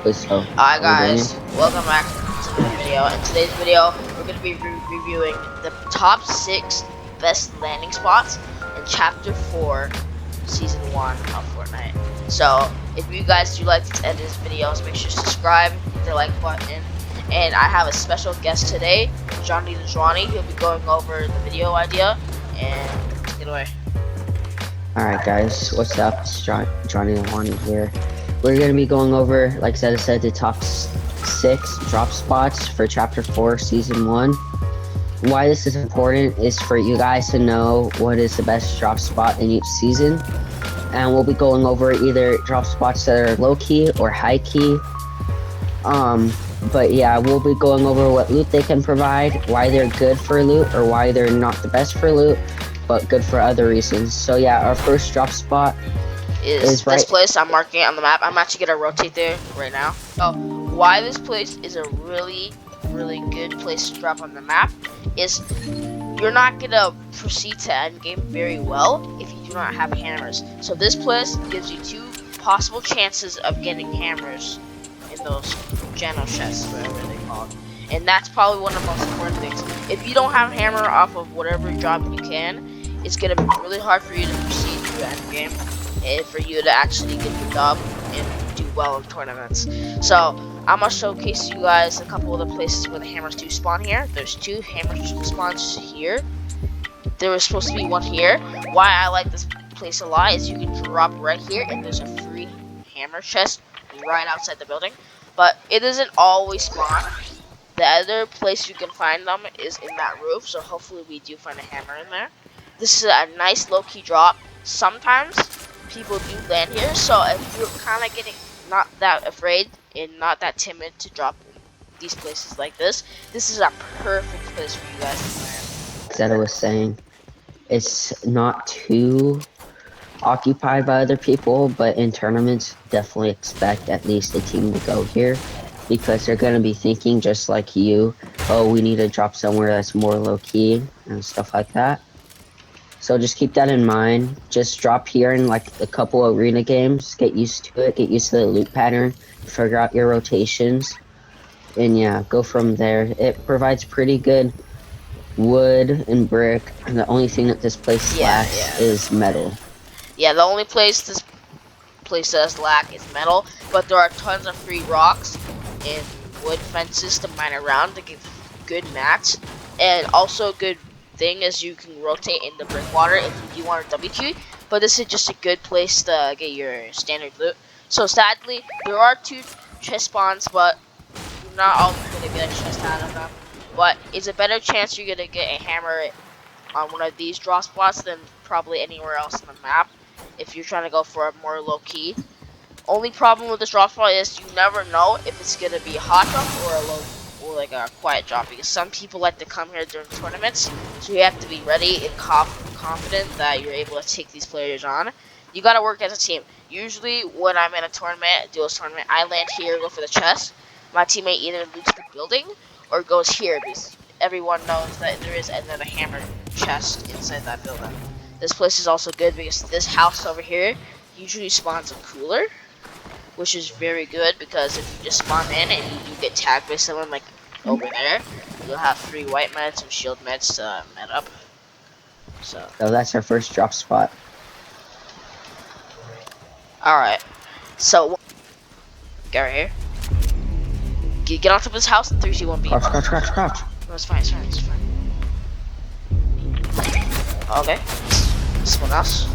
Wait, so Alright are we doing guys, it? welcome back to the video. In today's video, we're going to be reviewing the top 6 best landing spots in Chapter 4, Season 1 of Fortnite. So, if you guys do like to end these videos, make sure to subscribe, hit the like button, and I have a special guest today, JohnnyJuanny. He'll be going over the video idea, and take it away. Alright guys, what's up? It's JohnnyJuanny here. We're going to be going over, like Zeda said, the top 6 drop spots for Chapter 4, Season 1. Why this is important is for you guys to know what is the best drop spot in each season. And we'll be going over either drop spots that are low-key or high-key. But yeah, we'll be going over what loot they can provide, why they're good for loot, or why they're not the best for loot, but good for other reasons. So yeah, our first drop spot is this place I'm marking on the map. I'm actually gonna rotate there right now. So why this place is a really good place to drop on the map is you're not gonna proceed to end game very well if you do not have hammers. So this place gives you 2 possible chances of getting hammers in those channel chests, whatever they call it. And that's probably one of the most important things. If you don't have hammer off of whatever job you can, it's gonna be really hard for you to proceed to the end game and for you to actually get the dub and do well in tournaments. So I'm gonna showcase you guys a couple of the places where the hammers do spawn here. There's 2 hammer spawns here. There was supposed to be one here. Why I like this place a lot is you can drop right here and there's a free hammer chest right outside the building. But it doesn't always spawn. The other place you can find them is in that roof, so hopefully we do find a hammer in there. This is a nice low-key drop. Sometimes people do land here, so if you're kind of getting not that afraid and not that timid to drop in these places like this is a perfect place for you guys to land. Zeda was saying, it's not too occupied by other people, but in tournaments, definitely expect at least a team to go here, because they're going to be thinking just like you, oh, we need to drop somewhere that's more low-key and stuff like that. So just keep that in mind. Just drop here in like a couple arena games, get used to it, get used to the loot pattern, figure out your rotations, and yeah, go from there. It provides pretty good wood and brick, and the only thing that this place lacks is metal. Yeah, the only place this place does lack is metal, but there are tons of free rocks and wood fences to mine around to give good mats, and also good thing is you can rotate in the brick water if you do want a WQ, but this is just a good place to get your standard loot. So sadly, there are 2 chest spawns, but you're not always going to get a chest out of them. But it's a better chance you're going to get a hammer on one of these drop spots than probably anywhere else on the map if you're trying to go for a more low-key. Only problem with this drop spot is you never know if it's going to be a hot drop or a low or like a quiet drop, because some people like to come here during tournaments, so you have to be ready and confident that you're able to take these players on. You gotta work as a team. Usually when I'm in a tournament, a duels tournament, I land here, go for the chest. My teammate either loots the building or goes here, because everyone knows that there is another hammer chest inside that building. This place is also good because this house over here usually spawns a cooler, which is very good, because if you just spawn in and you get tagged by someone like over there, you'll have 3 white meds and shield meds to med up. So that's our first drop spot. Alright, so get right here. Get on top of this house and 3, 2, 1, B. Crouch. No, it's fine. Okay, someone else.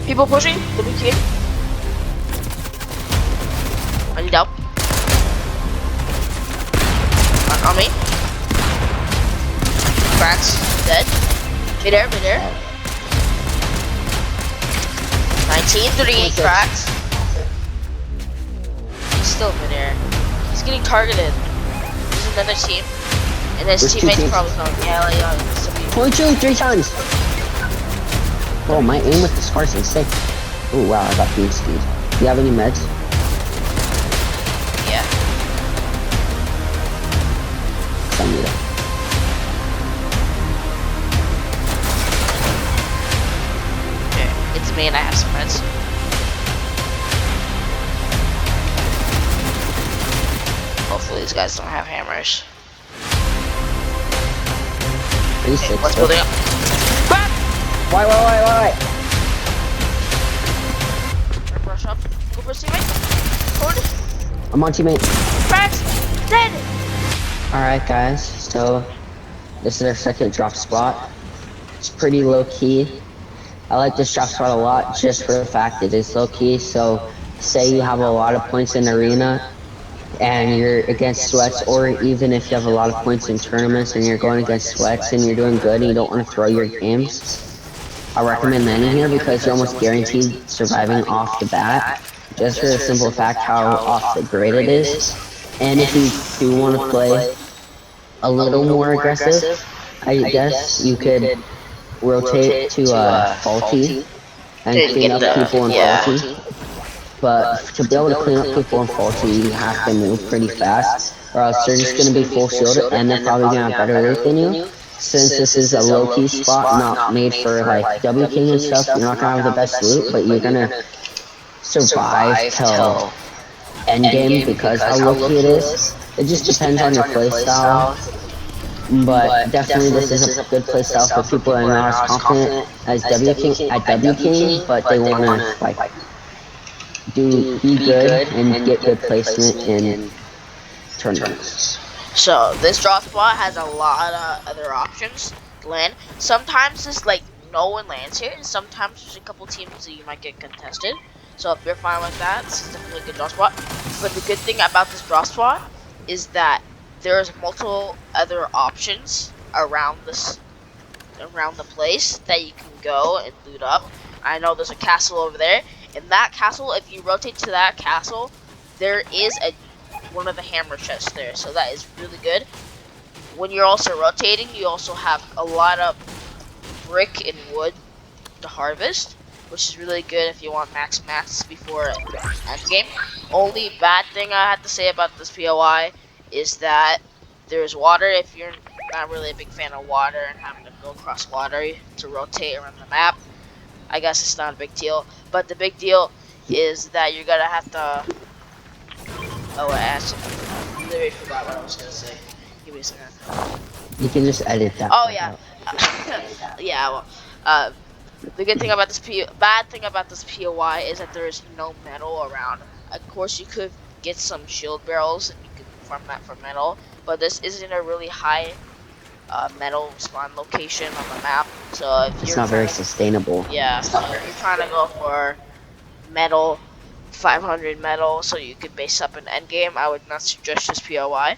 People pushing, WQ. I need help. On me. Cracks. Dead. Mid-air. 19, 38 cracks. He's still mid-air. He's getting targeted. There's another team. And his teammate's probably going, yeah. 22 3 times! Oh, my aim with the Sparks is sick. Oh wow, I got beam speed. Do you have any meds? Yeah. Send me that. Okay, it's me and I have some meds. these guys don't have hammers. 360. Let's building up. Crack! Why? Rush up. Go for a teammate. Forward. I'm on teammate. Cracks! Dead! Alright guys, so this is our second drop spot. It's pretty low key. I like this drop spot a lot just for the fact that it's low key. So say you have a lot of points in arena and you're against sweats, or even if you have a lot of points in tournaments and you're going against sweats and you're doing good and you don't want to throw your games, I recommend landing here because you're almost guaranteed surviving off the bat, just for the simple fact how off the grid it is. And if you do want to play a little more aggressive, I guess you could rotate to faulty and clean up people in faulty. But to be able to clean up people in faulty, you have to move pretty fast, or else they're just going to be full shielded and they're probably going to have better loot than you. Since this is a low-key spot, not made for like W King and stuff, you're not going to have the best loot, but you're going to survive till endgame because how low-key it is. It just depends on your playstyle. But definitely this is a good playstyle for people that are not as confident as W King, but they want to like be good and get good placement in tournaments. So this drop spot has a lot of other options to land. Sometimes it's like no one lands here, and sometimes there's a couple teams that you might get contested. So if you're fine with that, this is definitely a good drop spot. But the good thing about this drop spot is that there's multiple other options around the place that you can go and loot up. I know there's a castle over there. In that castle, if you rotate to that castle, there is one of the hammer chests there, so that is really good. When you're also rotating, you also have a lot of brick and wood to harvest, which is really good if you want max mats before endgame. Only bad thing I have to say about this POI is that there's water. If you're not really a big fan of water and having to go across water to rotate around the map, I guess it's not a big deal. But the big deal is that you're gonna have to. Oh, I actually literally forgot what I was gonna say. Give me a second. You can just edit that. Oh yeah, yeah. Well, the good thing about this bad thing about this POI is that there is no metal around. Of course, you could get some shield barrels and you could farm that for metal, but this isn't a really high metal spawn location on the map. So if it's not very sustainable. Yeah, so if you're trying to go for metal, 500 metal, so you could base up an endgame, I would not suggest this POI.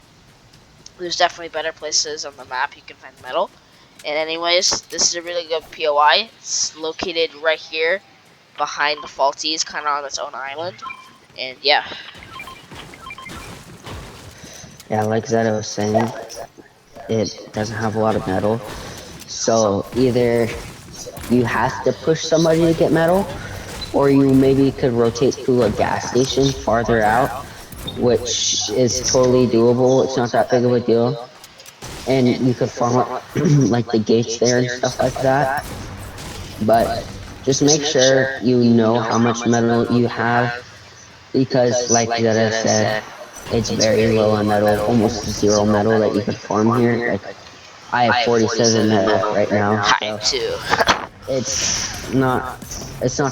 There's definitely better places on the map you can find metal. And anyways, this is a really good POI. It's located right here behind the faulties, kind of on its own island. And yeah. Yeah, like Zeda was saying, it doesn't have a lot of metal. So either you have to push somebody to get metal, or you maybe could rotate to a gas station farther out, which is totally doable. It's not that big of a deal. And you could farm up like the gates there and stuff like that. But just make sure you know how much metal you have, because like Zeda said, it's very low on metal, almost zero metal that you could farm here. Like, I have 47 metal right now. I too. It's not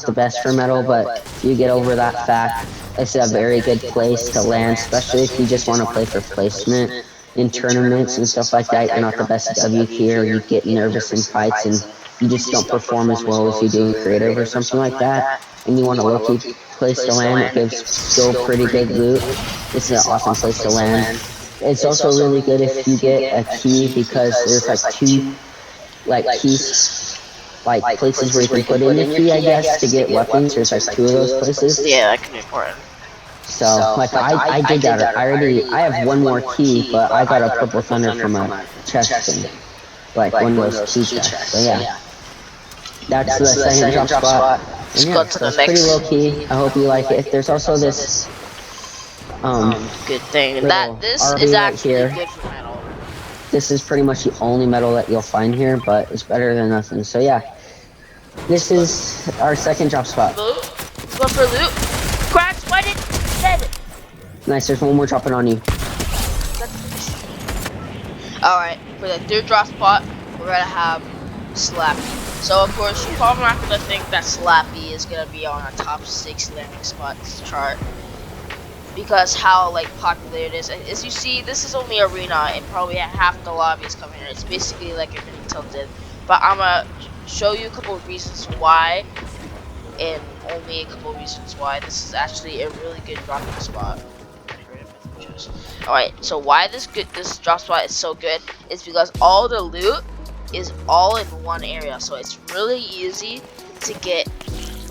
the best for metal, but if you get over that fact, it's a very good place to land, especially if you just want to play for placement in tournaments and stuff like that. You're not the best W here, you get nervous in fights and you just don't perform as well as you do in creative or something like that, and you want a low-key place to land that gives still pretty good loot. It's an awesome place to land. It's also really good if you get a key, because there's like two keys, like places where you can put in the key, I guess, to get weapons. There's like two of those places. Yeah, that can be important. So like I did that. I have one more key, but I got a purple thunder from a chest thing, like one of those key chests. So yeah, that's the second drop spot. And yeah, so it's pretty low key. I hope you like it. There's also this good thing that this is actually good for metal. This is pretty much the only metal that you'll find here, but it's better than nothing. So yeah, this is our second drop spot. Loot. Let's go for loot. Cracks, why did dead? Nice, there's one more dropping on you. Alright, for the third drop spot, we're gonna have Slappy. So of course, you're probably not gonna think that Slappy is gonna be on a top 6 landing spots chart because how like popular it is. As you see, this is only arena, and probably half the lobby is coming here. It's basically like a mini tilted. But I'm gonna show you a couple of reasons why, and only a couple of reasons why this is actually a really good dropping spot. Alright, so why this drop spot is so good is because all the loot is all in one area, so it's really easy to get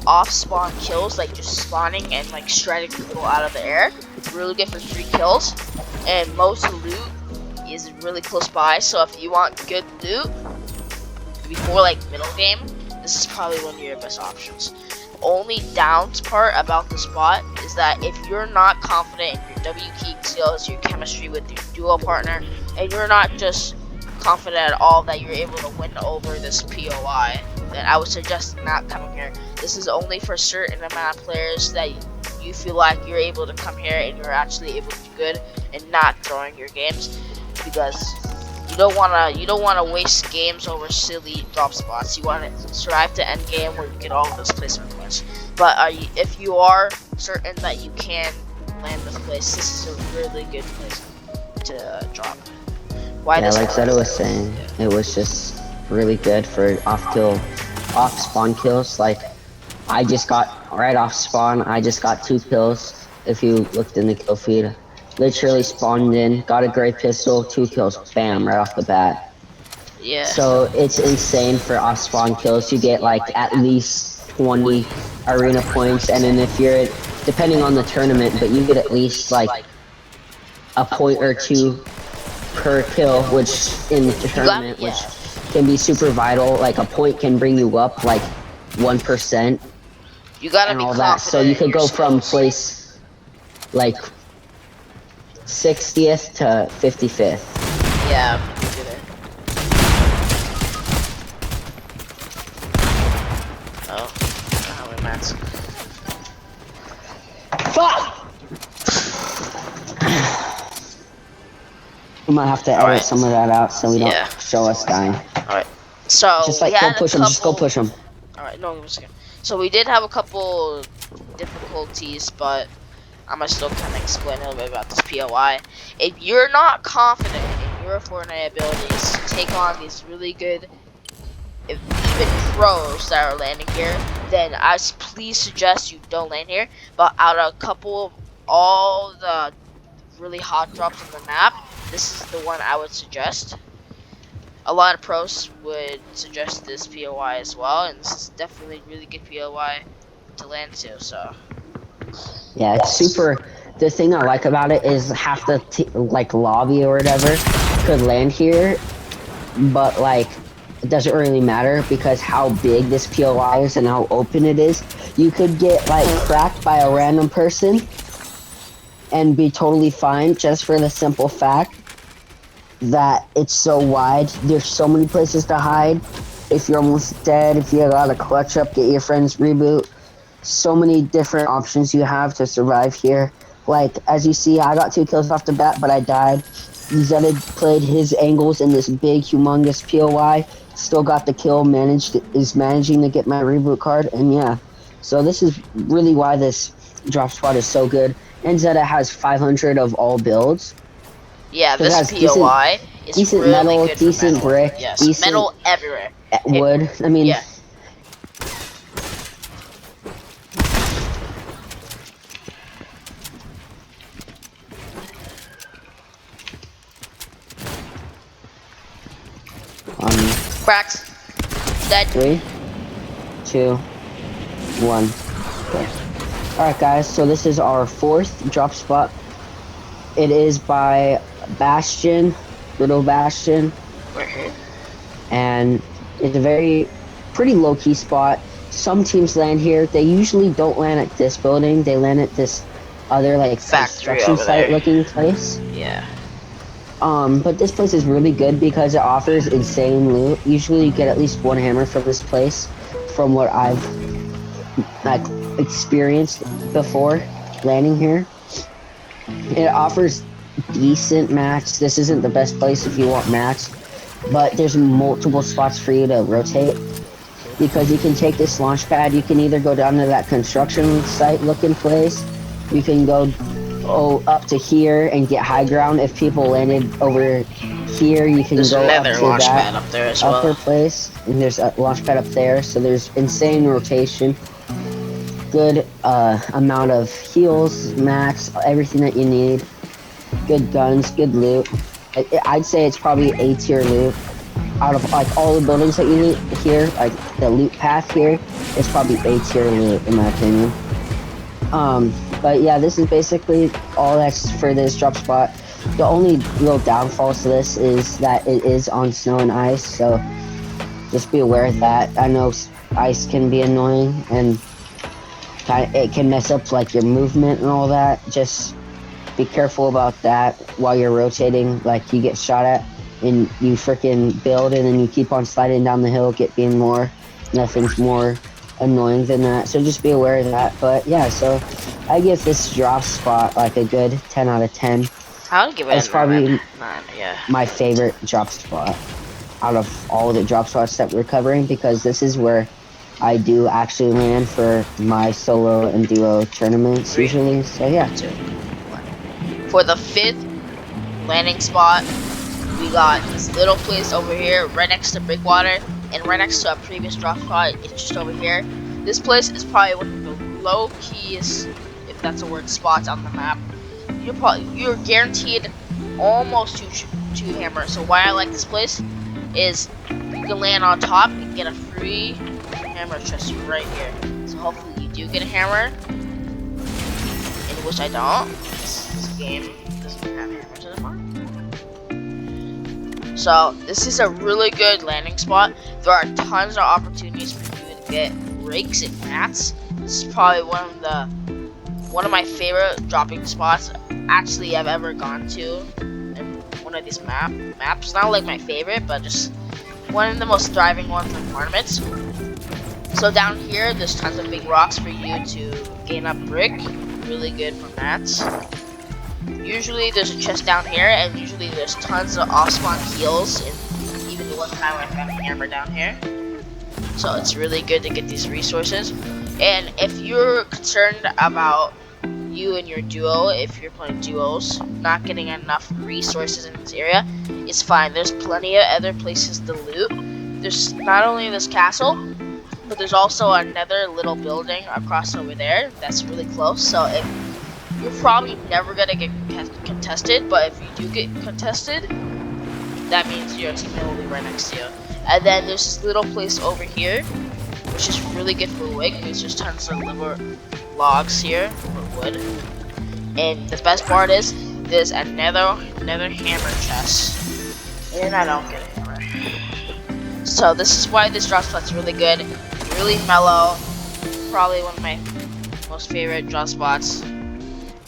off spawn kills, like just spawning and like shredding people out of the air. Really good for 3 kills, and most loot is really close by, so if you want good loot before like middle game, this is probably one of your best options. Only downs part about the spot is that if you're not confident in your W key skills, your chemistry with your duo partner, and you're not just confident at all that you're able to win over this POI, then I would suggest not coming here. This is only for certain amount of players that you feel like you're able to come here and you're actually able to do good and not throwing your games, because you don't wanna waste games over silly drop spots. You want to survive to end game where you get all of those placement points. But if you are certain that you can land this place, this is a really good place to drop. Why Yeah, this like Zeda was saying, it was just really good for off spawn kills. Like, I just got right off spawn, I just got 2 kills. If you looked in the kill feed, literally spawned in, got a gray pistol, 2 kills, bam, right off the bat. Yeah. So it's insane for off spawn kills. You get like at least 20 arena points, and then if you're depending on the tournament, but you get at least like a point or 2 per kill, which in the tournament, which can be super vital. Like a point can bring you up like 1%. You gotta and be all that. So you could go from place like 60th to 55th. Yeah, you did it. Oh, how many mats? Fuck! We might have to edit some of that out so we don't show us dying. Alright, so just like go push them, just go push them. Alright, no, give me a second. So we did have a couple difficulties, but I'm gonna still kind of explain a little bit about this POI. If you're not confident in your Fortnite abilities to take on these really good, even pros that are landing here, then I please suggest you don't land here. But out of a couple of all the really hot drops on the map, this is the one I would suggest. A lot of pros would suggest this POI as well, and this is definitely a really good POI to land to, so. Yeah, it's super. The thing I like about it is half the like lobby or whatever could land here, but like it doesn't really matter because how big this POI is and how open it is. You could get like cracked by a random person and be totally fine just for the simple fact that it's so wide. There's so many places to hide. If you're almost dead, if you gotta clutch up, get your friends reboot. So many different options you have to survive here. Like, as you see, I got 2 kills off the bat, but I died. Zeda played his angles in this big, humongous POI. Still got the kill, is managing to get my reboot card, and yeah. So this is really why this drop spot is so good. And Zeda has 500 of all builds. Yeah, this POI is decent really metal, good decent for brick, yes, decent metal everywhere. Wood. I mean, yeah. Cracks. Dead. 3, 2, 1. Okay. Alright guys, so this is our 4th drop spot. It is by Bastion, Little Bastion. And it's a pretty low-key spot. Some teams land here. They usually don't land at this building. They land at this other like construction site looking place. Yeah. But this place is really good because it offers insane loot. Usually you get at least 1 hammer from this place, from what I've experienced before landing here. It offers decent mats. This isn't the best place if you want mats, but there's multiple spots for you to rotate. Because you can take this launch pad, you can either go down to that construction site looking place, you can go up to here and get high ground. If people landed over here, you can There's go up another to launch that pad up there as well. upper place, and there's a launch pad up there, so there's insane rotation. Good amount of heals, mats, everything that you need. Good guns, good loot. I'd say it's probably A tier loot. Out of like all the buildings that you need here, like the loot path here, it's probably A tier loot in my opinion. But yeah, this is basically all that's for this drop spot. The only real downfall to this is that it is on snow and ice, so just be aware of that. I know ice can be annoying and it can mess up like your movement and all that. Just be careful about that while you're rotating. Like you get shot at and you freaking build and then you keep on sliding down the hill, being more. Nothing's more annoying than that. So just be aware of that. But yeah, so I give this drop spot like a good 10 out of 10. I would give it It's a probably 9, yeah. my favorite drop spot out of all the drop spots that we're covering, because this is where I do actually land for my solo and duo tournaments usually. So yeah. 2, 1. For the 5th landing spot, we got this little place over here right next to Breakwater and right next to a previous drop spot. It's just over here. This place is probably one of the low-keyest, if that's a word, spots on the map. You're guaranteed almost two hammers. So why I like this place is you can land on top and get a free hammer chest right here. So hopefully you do get a hammer, in which I don't. This game doesn't have hammers anymore. So this is a really good landing spot. There are tons of opportunities for you to get rakes and mats. This is probably one of my favorite dropping spots actually I've ever gone to in one of these maps. Not like my favorite, but just one of the most thriving ones in tournaments. So down here, there's tons of big rocks for you to gain up brick. Really good for mats. Usually there's a chest down here, and usually there's tons of off-spawn heals. And even the one time I found a hammer down here. So it's really good to get these resources. And if you're concerned about you and your duo, if you're playing duos, not getting enough resources in this area, it's fine. There's plenty of other places to loot. There's not only this castle, but there's also another little building across over there that's really close. So if you're probably never gonna get contested, but if you do get contested, that means your teammate will be right next to you. And then there's this little place over here, which is really good for wood, because there's tons of little logs here for wood. And the best part is there's another hammer chest, and I don't get a hammer. So this is why this drop spot's really good, really mellow. Probably one of my most favorite drop spots.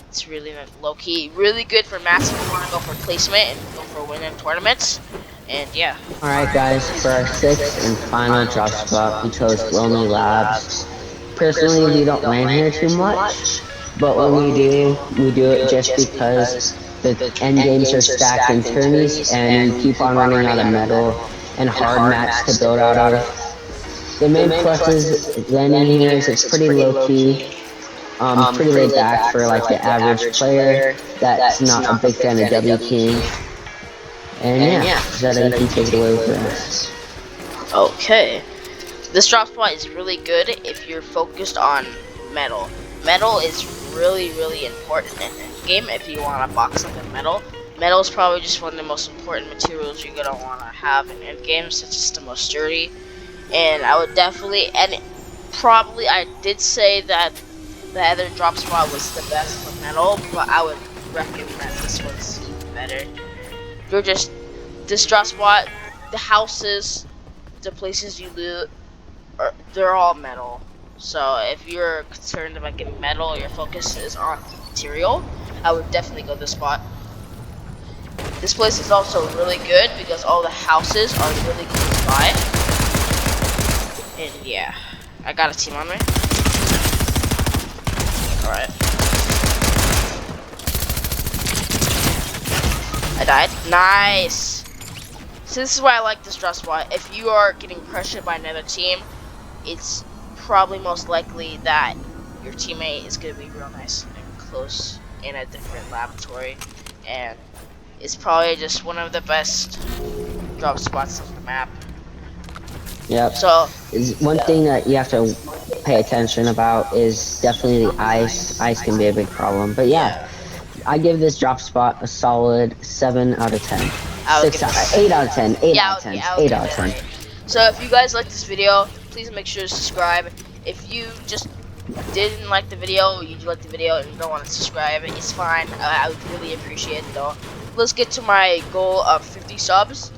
It's really low key, really good for mats if you want to go for placement and go for winning tournaments. And yeah. Alright guys, for our 6th and final drop spot, we chose Lonely Labs. Personally, we don't land here too much, but when we do it just because the end games are stacked in tourneys and you keep on running out of metal and hard mats to build out of. The main plus is landing here is it's pretty low key, pretty laid back for like the average player that's not a big fan of WPing. And yeah, is that anything to take it away for us? Okay. This drop spot is really good if you're focused on metal. Metal is really, really important in this game if you want to box up in metal. Metal is probably just one of the most important materials you're going to want to have in endgames. It's just the most sturdy. And I would definitely, and probably I did say that the other drop spot was the best for metal, but I would recommend this one's even better. You're just, this drop spot, the houses, the places you loot, they're all metal. So if you're concerned about getting metal, your focus is on material, I would definitely go this spot. This place is also really good because all the houses are really close by. And yeah, I got a team on me. Alright. I died. Nice. So this is why I like this drop spot. If you are getting pressured by another team, it's probably most likely that your teammate is going to be real nice and close in a different laboratory. And it's probably just one of the best drop spots on the map. Yep. So One thing that you have to pay attention about is definitely the ice. Ice can be a big problem. But yeah, I give this drop spot a solid 7 out of 10. 8 out of 10. 8 out of 10. 8 out of 10. So if you guys like this video, please make sure to subscribe. If you just didn't like the video, or you like the video and you don't want to subscribe, it's fine. I would really appreciate it though. Let's get to my goal of 50 subs.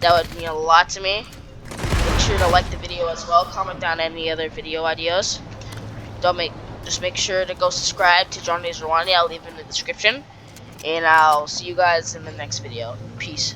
That would mean a lot to me. Make sure to like the video as well. Comment down any other video ideas. Just make sure to go subscribe to JohnnyJuanny. I'll leave it in the description. And I'll see you guys in the next video. Peace.